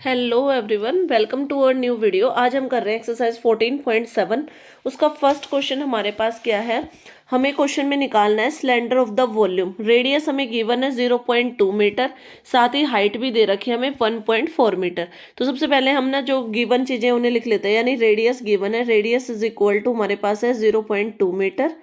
Hello everyone, welcome to our new video. आज हम कर रहे हैं एक्सरसाइज 14.7। उसका फर्स्ट क्वेश्चन हमारे पास क्या है, हमें क्वेश्चन में निकालना है cylinder of the volume. Radius हमें गिवन है 0.2 मीटर, साथ ही हाइट भी दे रखी है हमें 1.4 मीटर। तो सबसे पहले हम ना जो गिवन चीज़ें उन्हें लिख लेते हैं, यानी रेडियस गिवन है, रेडियस इज इक्वल टू हमारे पास है 0.2 मीटर।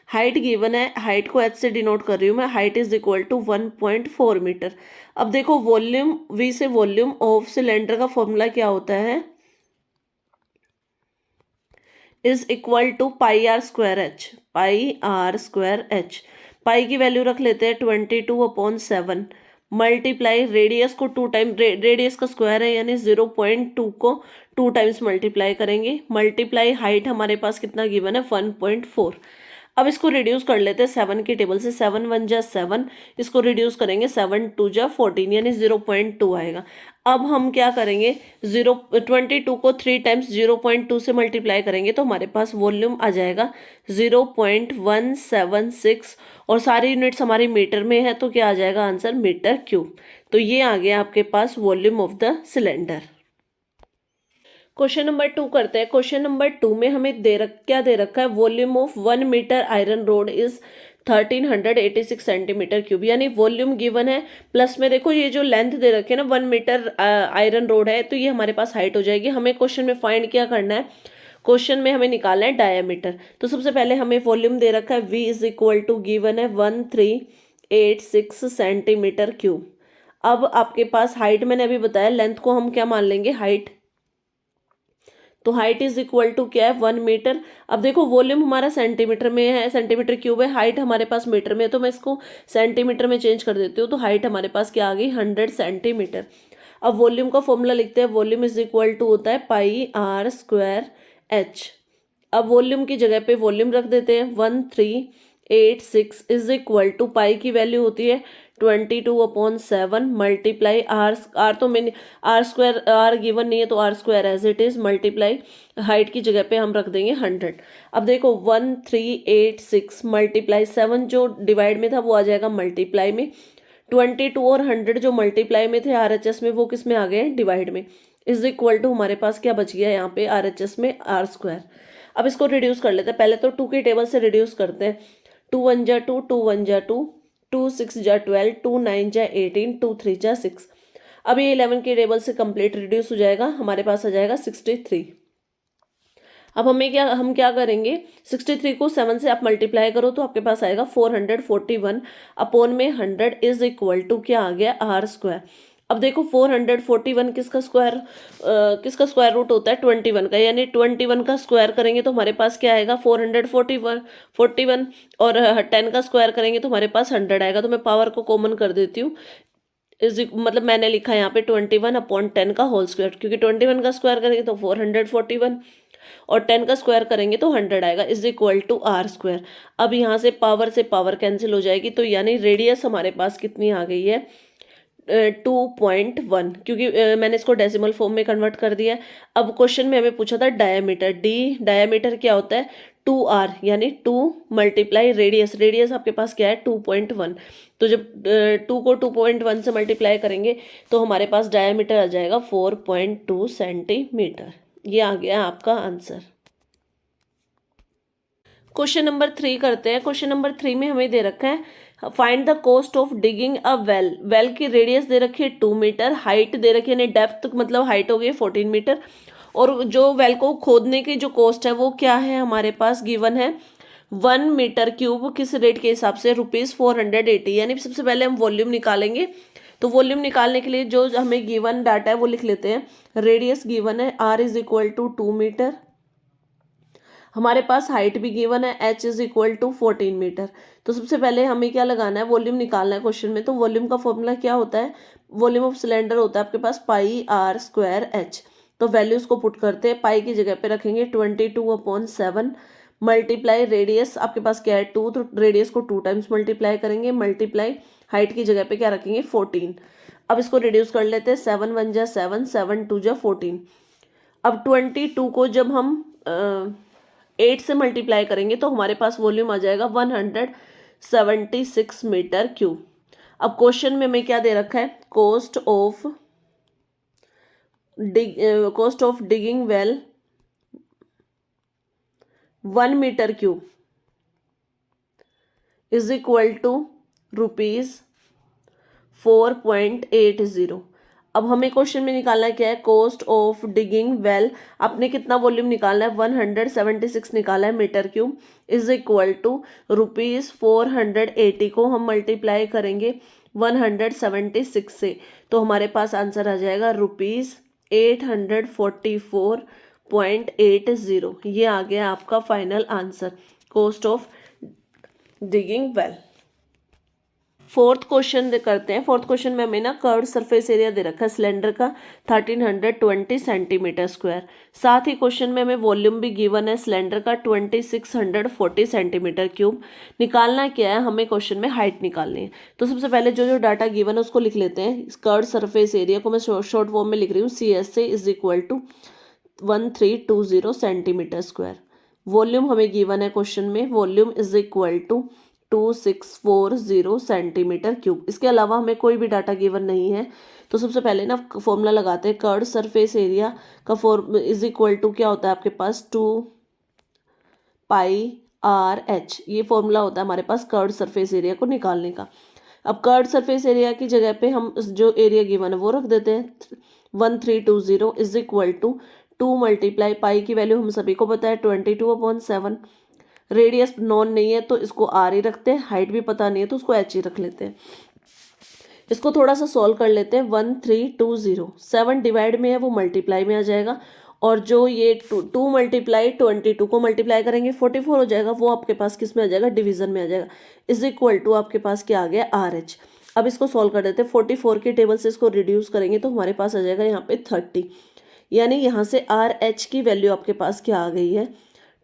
हाइट गिवन है, हाइट को एच से डिनोट कर रही हूँ मैं, height is equal to 1.4 metre. अब देखो वॉल्यूम, वी से वॉल्यूम ऑफ सिलेंडर का फॉर्मूला क्या होता है, is equal to pi r square h, pi r square h. Pi की वैल्यू रख लेते हैं 22/7 मल्टीप्लाई रेडियस को 2 टाइम, रेडियस का स्क्वायर है यानी 0.2 को 2 टाइम्स मल्टीप्लाई करेंगे, मल्टीप्लाई हाइट हमारे पास कितना गिवन है 1.4। अब इसको रिड्यूस कर लेते हैं 7 की टेबल से, 7 1 जा 7, इसको रिड्यूस करेंगे 7 2 जा 14 यानी 0.2 आएगा। अब हम क्या करेंगे, 22 को 3 टाइम्स 0.2 से मल्टीप्लाई करेंगे तो हमारे पास वॉल्यूम आ जाएगा 0.176, और सारी यूनिट्स हमारी मीटर में है तो क्या आ जाएगा आंसर, मीटर क्यूब। तो ये आ गया आपके पास volume of the cylinder. Question number 2 करते हैं। क्वेश्चन नंबर 2 में हमें क्या दे रखा है, volume of 1 metre iron rod is 1386 centimetre cube, यानी वॉल्यूम गिवन है, प्लस में देखो ये जो लेंथ दे रखी है ना 1 मीटर आयरन रोड है, तो ये हमारे पास हाइट हो जाएगी। हमें क्वेश्चन में फाइंड क्या करना है, क्वेश्चन में हमें निकालना है डायमीटर। तो सबसे पहले हमें वॉल्यूम दे रखा है, v is equal to given है 1386 सेंटीमीटर क्यूब। अब आपके पास हाइट मैंने अभी बताया, लेंथ को हम क्या मान लेंगे, हाइट। तो हाइट इज इक्वल टू क्या है, 1 मीटर। अब देखो वॉल्यूम हमारा सेंटीमीटर में है, सेंटीमीटर क्यूब है, हाइट हमारे पास मीटर में है, तो मैं इसको सेंटीमीटर में चेंज कर देती हूँ। तो हाइट हमारे पास क्या आ गई, 100 सेंटीमीटर। अब वॉल्यूम का फॉर्मूला लिखते हैं, वॉल्यूम इज इक्वल टू होता है पाई आर स्क्वायर एच। अब वॉल्यूम की जगह पे वॉल्यूम रख देते हैं, 1386 इज इक्वल टू पाई की वैल्यू होती है 22/7 मल्टीप्लाई आर, आर तो मैंने आर स्क्वायर, आर गिवन नहीं है तो r square as it is, multiply height की जगह पे हम रख देंगे 100। अब देखो 1386 मल्टीप्लाई 7 जो डिवाइड में था वो आ जाएगा मल्टीप्लाई में, 22 और 100 जो मल्टीप्लाई में थे आरएचएस में वो किस में आ गए, डिवाइड में, इज इक्वल टू हमारे पास क्या बच गया यहाँ पे आरएचएस में आर स्क्वायर। अब इसको रिड्यूस कर लेते हैं, पहले तो 2 की टेबल से रिड्यूस करते हैं, 2 1 जा 2, 2 1 जा 2, 2 6 जा 12, 2 9 जा 18, 2 3 जा 6। अब ये 11 की टेबल से कंप्लीट रिड्यूस हो जाएगा, हमारे पास आ जाएगा 63। अब हम क्या करेंगे, 63 को 7 से आप मल्टीप्लाई करो तो आपके पास आएगा 441 अपॉन में 100 इज इक्वल टू क्या आ गया, आर स्क्वायर। अब देखो 441 किसका स्क्वायर रूट होता है, 21 का, यानी 21 का स्क्वायर करेंगे तो हमारे पास क्या आएगा 441, और 10 का स्क्वायर करेंगे तो हमारे पास 100 आएगा। तो मैं पावर को कॉमन कर देती हूँ, मतलब मैंने लिखा है यहाँ पे 21/10 का होल स्क्वायर, क्योंकि 21 का स्क्वायर करेंगे तो 441 और 10 का स्क्वायर करेंगे तो 100 आएगा, is equal to r square. अब यहाँ से पावर कैंसिल हो जाएगी, तो यानी रेडियस हमारे पास कितनी आ गई है, 2.1, क्योंकि मैंने इसको डेसिमल फॉर्म में कन्वर्ट कर दिया है। अब क्वेश्चन में हमें पूछा था डायमीटर, डायमीटर क्या होता है, 2r, यानी 2 मल्टीप्लाई रेडियस, रेडियस आपके पास क्या है 2.1। तो जब 2 को 2.1 से मल्टीप्लाई करेंगे तो हमारे पास डायमीटर आ जाएगा 4.2 सेंटीमीटर। ये आ गया आपका आंसर। क्वेश्चन नंबर 3 करते हैं। क्वेश्चन नंबर 3 में हमें दे रखा है find the cost of digging a well. Well की रेडियस दे रखी है 2 मीटर, हाइट दे रखी है, यानी डेप्थ मतलब हाइट हो गई 14 मीटर, और जो वेल को खोदने की जो कॉस्ट है वो क्या है, हमारे पास गिवन है 1 मीटर क्यूब, किस रेट के हिसाब से, ₹480। यानी सबसे पहले हम वॉल्यूम निकालेंगे, तो वॉल्यूम निकालने के लिए जो हमें गिवन डाटा है वो लिख लेते हैं। रेडियस गिवन है r is equal to 2 metre, हमारे पास हाइट भी गिवन है h is equal to 14 metre. तो सबसे पहले हमें क्या लगाना है, वॉल्यूम निकालना है क्वेश्चन में। तो वॉल्यूम का फॉर्मूला क्या होता है, वॉल्यूम ऑफ सिलेंडर होता है आपके पास पाई आर स्क्वायर एच। तो वैल्यूज को पुट करते हैं, पाई की जगह पे रखेंगे 22/7 मल्टीप्लाई रेडियस आपके पास क्या है 2, तो रेडियस को 2 टाइम्स मल्टीप्लाई करेंगे, मल्टीप्लाई हाइट की जगह पे क्या रखेंगे 14। अब इसको रिड्यूस कर लेते हैं, 7 1 जा 7, 7 2 जा 14। अब 22 को जब हम 8 से मल्टीप्लाई करेंगे तो हमारे पास वॉल्यूम आ जाएगा 176 मीटर क्यूब। अब क्वेश्चन में हमें क्या दे रखा है, cost of cost of digging well 1 metre cube is equal to ₹4.80। अब हमें क्वेश्चन में निकालना क्या है, कॉस्ट ऑफ डिगिंग वेल। आपने कितना वॉल्यूम निकालना है, 176 निकाला है metre cube, is equal to ₹480 को हम मल्टीप्लाई करेंगे 176 से, तो हमारे पास आंसर आ जाएगा ₹844.80। ये आ गया आपका final answer, cost of digging well. Fourth question करते हैं। फोर्थ क्वेश्चन में हमें ना कर्व्ड सरफेस एरिया दे रखा है सिलेंडर का 1320 सेंटीमीटर स्क्वायर। साथ ही क्वेश्चन में हमें वॉल्यूम भी गिवन है सिलेंडर का 2640 सेंटीमीटर क्यूब। निकालना क्या है, हमें क्वेश्चन में हाइट निकालनी है। तो सबसे पहले जो जो डाटा गिवन है उसको लिख लेते हैं। कर्व्ड सरफेस एरिया को मैं शॉर्ट फॉर्म में लिख रही हूँ, CSA is equal to 1320 centimetre square. Volume हमें गिवन है क्वेश्चन में, volume is equal to 2640 centimetre cube. इसके अलावा हमें कोई भी डाटा गिवन नहीं है। तो सबसे पहले ना फॉर्मूला लगाते हैं। कर्व्ड सरफेस एरिया का फॉर्म इज इक्वल टू क्या होता है आपके पास, 2πr/h। ये फॉर्मूला होता है हमारे पास कर्व्ड सरफेस एरिया को निकालने का। अब कर्व्ड सरफेस एरिया की जगह पे हम जो एरिया गिवन है वो रख देते हैं। 1320 is equal to 2 multiply pi की वैल्यू हम सभी को पता है 22/7। रेडियस नॉन नहीं है तो इसको r ही रखते हैं, हाइट भी पता नहीं है तो उसको h ही रख लेते हैं। इसको थोड़ा सा सॉल्व कर लेते हैं। 1320 7 डिवाइड में है वो मल्टीप्लाई में आ जाएगा, और जो ये 2 मल्टीप्लाई 22 को मल्टीप्लाई करेंगे 44 हो जाएगा, वो आपके पास किस में आ जाएगा, डिवीजन में आ जाएगा। इज इक्वल टू आपके पास क्या आ गया, RH। अब इसको सॉल्व कर देते हैं। 44 के टेबल से इसको रिड्यूस करेंगे तो हमारे पास आ जाएगा यहाँ पे 30, यानी यहाँ से RH की वैल्यू आपके पास क्या आ गई है,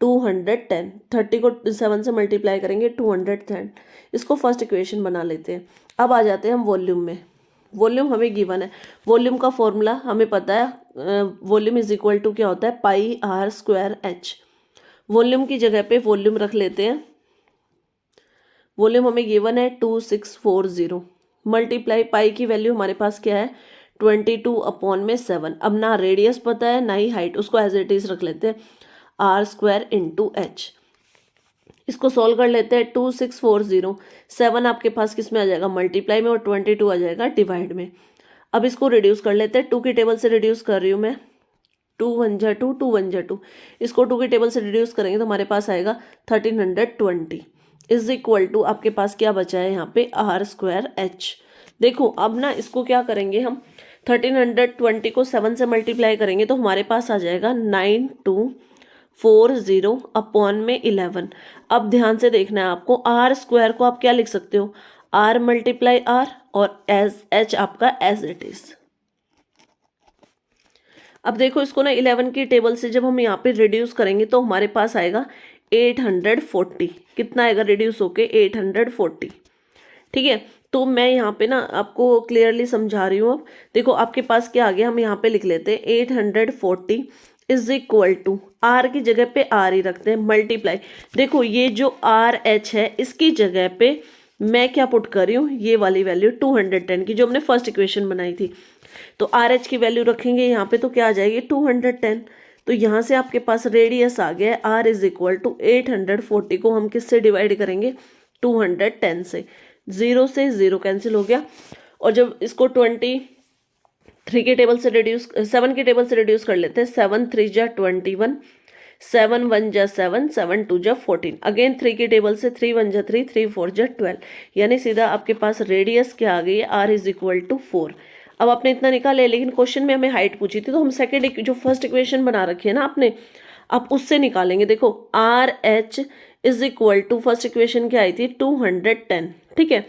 210। 30 को 7 से मल्टीप्लाई करेंगे 210। इसको फर्स्ट इक्वेशन बना लेते हैं। अब आ जाते हैं हम वॉल्यूम में। वॉल्यूम हमें गिवन है, वॉल्यूम का फॉर्मूला हमें पता है, वॉल्यूम इज इक्वल टू क्या होता है, πr²h। वॉल्यूम की जगह पे वॉल्यूम रख लेते हैं। वॉल्यूम हमें गिवन है 2640 मल्टीप्लाई पाई की वैल्यू हमारे पास क्या है 22/7। अब ना रेडियस पता है ना ही हाइट, उसको एज इट इज रख लेते हैं r²/h। इसको सॉल्व कर लेते हैं। 2640 7 आपके पास किस में आ जाएगा, मल्टीप्लाई में, और 22 आ जाएगा डिवाइड में। अब इसको रिड्यूस कर लेते हैं। 2 की टेबल से रिड्यूस कर रही हूँ मैं, 2 1 जा 2 2 1 जा 2। इसको 2 की टेबल से रिड्यूस करेंगे तो हमारे पास आएगा 1320 इज इक्वल टू आपके पास क्या बचा है यहाँ पे r²h। देखो अब ना इसको क्या करेंगे हम, 1320 को 7 से मल्टीप्लाई करेंगे तो हमारे पास आ जाएगा 9240/11। अब ध्यान से देखना है आपको, r² को आप क्या लिख सकते हो, r मल्टीप्लाई r, और h आपका एज इट इज। अब देखो इसको ना 11 की टेबल से जब हम यहाँ पे रिड्यूस करेंगे तो हमारे पास आएगा 840। कितना आएगा रिड्यूस होके, 840। ठीक है, तो मैं यहाँ पे ना आपको क्लियरली समझा रही हूँ। अब देखो आपके पास क्या आ गया, हम यहाँ पे लिख लेते हैं 840 इज इक्वल टू, r की जगह पे r ही रखते हैं, मल्टीप्लाई। देखो ये जो RH है इसकी जगह पे मैं क्या पुट कर रही हूँ, ये वाली वैल्यू 210 की जो हमने फर्स्ट इक्वेशन बनाई थी। तो RH की वैल्यू रखेंगे यहाँ पे तो क्या आ जाएगी 210। तो यहाँ से आपके पास रेडियस आ गया r इज इक्वल टू 840 को हम किससे डिवाइड करेंगे, 210 से। 0 से 0 कैंसिल हो गया, और जब इसको 23 के टेबल से रिड्यूस 7 के टेबल से रिड्यूस कर लेते हैं। 7 3 जा 21, 7 1 जा 7, 7 2 जा 14। अगेन 3 के टेबल से 3 1 जा 3, 3 4 जा 12, यानी सीधा आपके पास रेडियस क्या आ गई है, r इज इक्वल टू 4। अब आपने इतना निकाला है, लेकिन क्वेश्चन में हमें हाइट पूछी थी तो हम सेकेंड जो फर्स्ट इक्वेशन बना रखी है ना आपने, आप उससे निकालेंगे। देखो RH is equal to first equation क्या आई थी 210। ठीक है,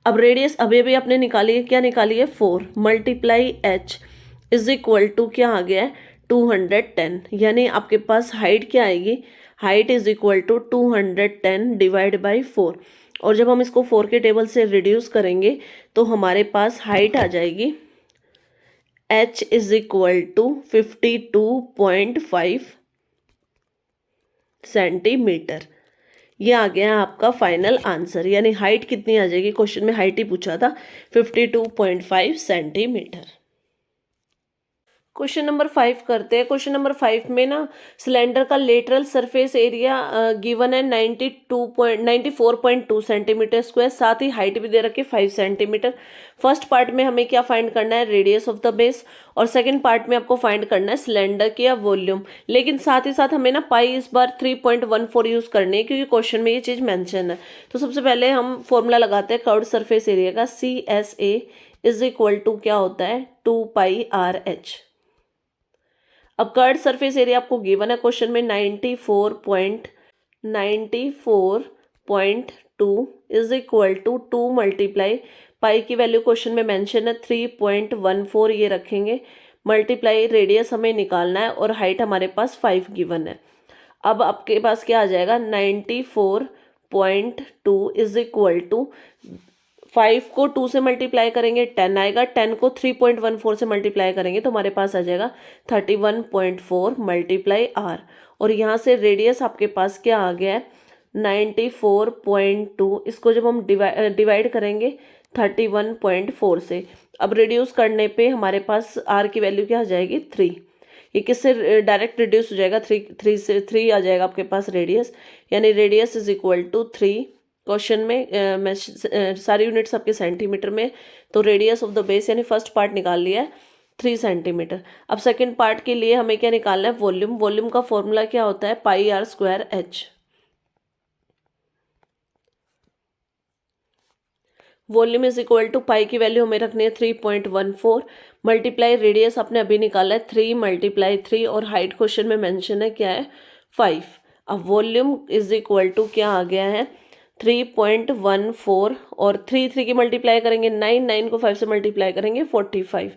अब रेडियस अभी अभी आपने निकाली है, क्या निकाली है 4 multiply h is equal to क्या आ गया है 210, यानी आपके पास हाइट क्या आएगी, height is equal to 210 divide by 4। और जब हम इसको 4 के टेबल से रिड्यूस करेंगे तो हमारे पास हाइट आ जाएगी h is equal to 52.5 centimetre. ये आ गया आपका फाइनल आंसर, यानी हाइट कितनी आ जाएगी, क्वेश्चन में हाइट ही पूछा था 52.5 सेंटीमीटर। क्वेश्चन नंबर 5 करते हैं। क्वेश्चन नंबर 5 में ना सिलेंडर का लेटरल सरफेस एरिया गिवन है 94.2 सेंटीमीटर स्क्वायर, साथ ही हाइट भी दे रखी है 5 सेंटीमीटर। फर्स्ट पार्ट में हमें क्या फाइंड करना है, रेडियस ऑफ द बेस, और सेकंड पार्ट में आपको फाइंड करना है सिलेंडर की या वॉल्यूम। लेकिन साथ ही साथ हमें ना पाई इस बार 3.14 यूज करनी है, क्योंकि क्वेश्चन में ये चीज मेंशन है। तो सबसे पहले हम फॉर्मूला लगाते हैं कर्व्ड सरफेस एरिया का, CSA इज इक्वल टू क्या होता है, 2πRH। अब कर्ड सरफेस एरिया आपको गिवन है क्वेश्चन में 94.2 is equal to 2 multiply pi की वैल्यू क्वेश्चन में मेंशन है 3.14, ये रखेंगे, मल्टीप्लाई रेडियस हमें निकालना है और हाइट हमारे पास 5 गिवन है। अब आपके पास क्या आ जाएगा, 94.2 इज इक्वल टू 5 को 2 से मल्टीप्लाई करेंगे 10 आएगा, 10 को 3.14 से मल्टीप्लाई करेंगे तो हमारे पास आ जाएगा 31.4 मल्टीप्लाई R। और यहाँ से रेडियस आपके पास क्या आ गया है, 94.2, इसको जब हम डिवाइड करेंगे 31.4 से, अब रिड्यूस करने पे हमारे पास R की वैल्यू क्या आ जाएगी, 3। ये किससे डायरेक्ट रिड्यूस हो जाएगा, 3 से 3 आ जाएगा आपके पास रेडियस, यानी radius is equal to 3। Question में मैं सारी यूनिट्स आपके सेंटीमीटर में, तो रेडियस ऑफ द बेस यानी फर्स्ट पार्ट निकाल लिया है 3 सेंटीमीटर। अब सेकंड पार्ट के लिए हमें क्या निकालना है, वॉल्यूम। वॉल्यूम का फॉर्मूला क्या होता है, πr²h। Volume is equal to pi की वैल्यू हमें रखनी है 3.14, मल्टीप्लाई रेडियस आपने अभी निकाला है 3 मल्टीप्लाई 3, और हाइट क्वेश्चन में मेंशन है क्या है, 5। अब वॉल्यूम इज इक्वल टू क्या आ गया है, 3.14, और 3 की मल्टीप्लाई करेंगे 9 को 5 से मल्टीप्लाई करेंगे 45,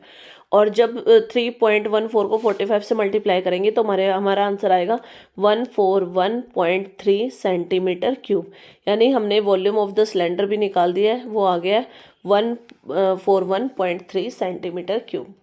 और जब 3.14 को 45 से मल्टीप्लाई करेंगे तो हमारा आंसर आएगा 141.3 सेंटीमीटर क्यूब। यानी हमने वॉल्यूम ऑफ द सिलेंडर भी निकाल दिया है, वो आ गया है 141.3 सेंटीमीटर क्यूब।